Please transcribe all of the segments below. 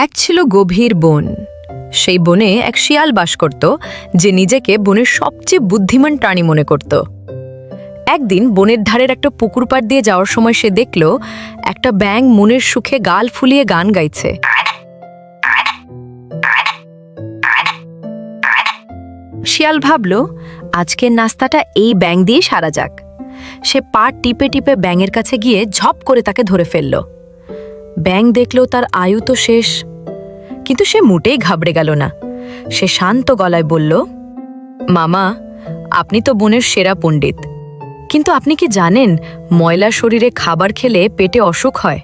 এক ছিল গভীর বন। সেই বনে এক শিয়াল বাস করত, যে নিজেকে বনের সবচেয়ে বুদ্ধিমান প্রাণী মনে করত। একদিন বনের ধারের একটা পুকুর পাড় দিয়ে যাওয়ার সময় সে দেখল একটা ব্যাঙ মনের সুখে গাল ফুলিয়ে গান গাইছে। শিয়াল ভাবল, আজকের নাস্তাটা এই ব্যাঙ দিয়ে সারা যাক। সে পা টিপে টিপে ব্যাঙের কাছে গিয়ে ঝপ করে তাকে ধরে ফেলল। ব্যাঙ দেখল তার আয়ু তো শেষ, কিন্তু সে মোটেই ঘাবড়ে গেল না। সে শান্ত গলায় বলল, মামা, আপনি তো বনের সেরা পণ্ডিত, কিন্তু আপনি কি জানেন ময়লা শরীরে খাবার খেলে পেটে অসুখ হয়?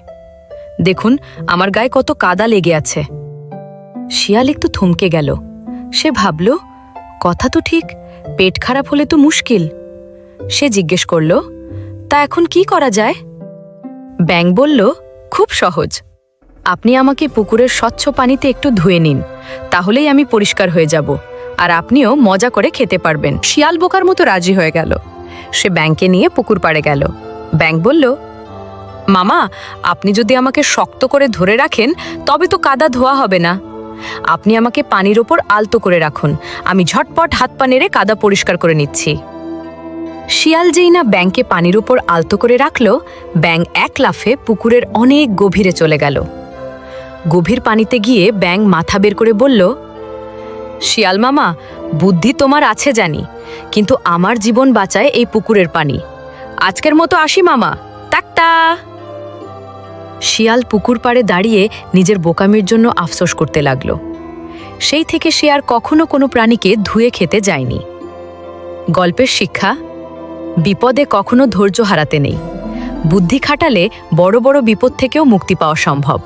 দেখুন, আমার গায়ে কত কাদা লেগে আছে। শিয়াল একটু থমকে গেল। সে ভাবল, কথা তো ঠিক, পেট খারাপ হলে তো মুশকিল। সে জিজ্ঞেস করল, তা এখন কি করা যায়? ব্যাঙ বলল, খুব সহজ। আপনি আমাকে পুকুরের স্বচ্ছ পানিতে একটু ধুয়ে নিন, তাহলেই আমি পরিষ্কার হয়ে যাব, আর আপনিও মজা করে খেতে পারবেন। শিয়াল বোকার মতো রাজি হয়ে গেল। সে ব্যাঙকে নিয়ে পুকুর পাড়ে গেল। ব্যাঙ বলল, মামা, আপনি যদি আমাকে শক্ত করে ধরে রাখেন তবে তো কাদা ধোয়া হবে না। আপনি আমাকে পানির ওপর আলতো করে রাখুন, আমি ঝটপট হাত পা নেড়ে কাদা পরিষ্কার করে নিচ্ছি। শিয়াল যেই না ব্যাঙকে পানির ওপর আলতো করে রাখল, ব্যাঙ এক লাফে পুকুরের অনেক গভীরে চলে গেল। গভীর পানিতে গিয়ে ব্যাঙ মাথা বের করে বলল, শিয়াল মামা, বুদ্ধি তোমার আছে জানি, কিন্তু আমার জীবন বাঁচায় এই পুকুরের পানি। আজকের মতো আসি মামা, টাকটা। শিয়াল পুকুর পাড়ে দাঁড়িয়ে নিজের বোকামির জন্য আফসোস করতে লাগল। সেই থেকে সে আর কখনো কোনো প্রাণীকে ধুয়ে খেতে যায়নি। গল্পের শিক্ষা: বিপদে কখনো ধৈর্য হারাতে নেই। বুদ্ধি খাটালে বড় বড় বিপদ থেকেও মুক্তি পাওয়া সম্ভব।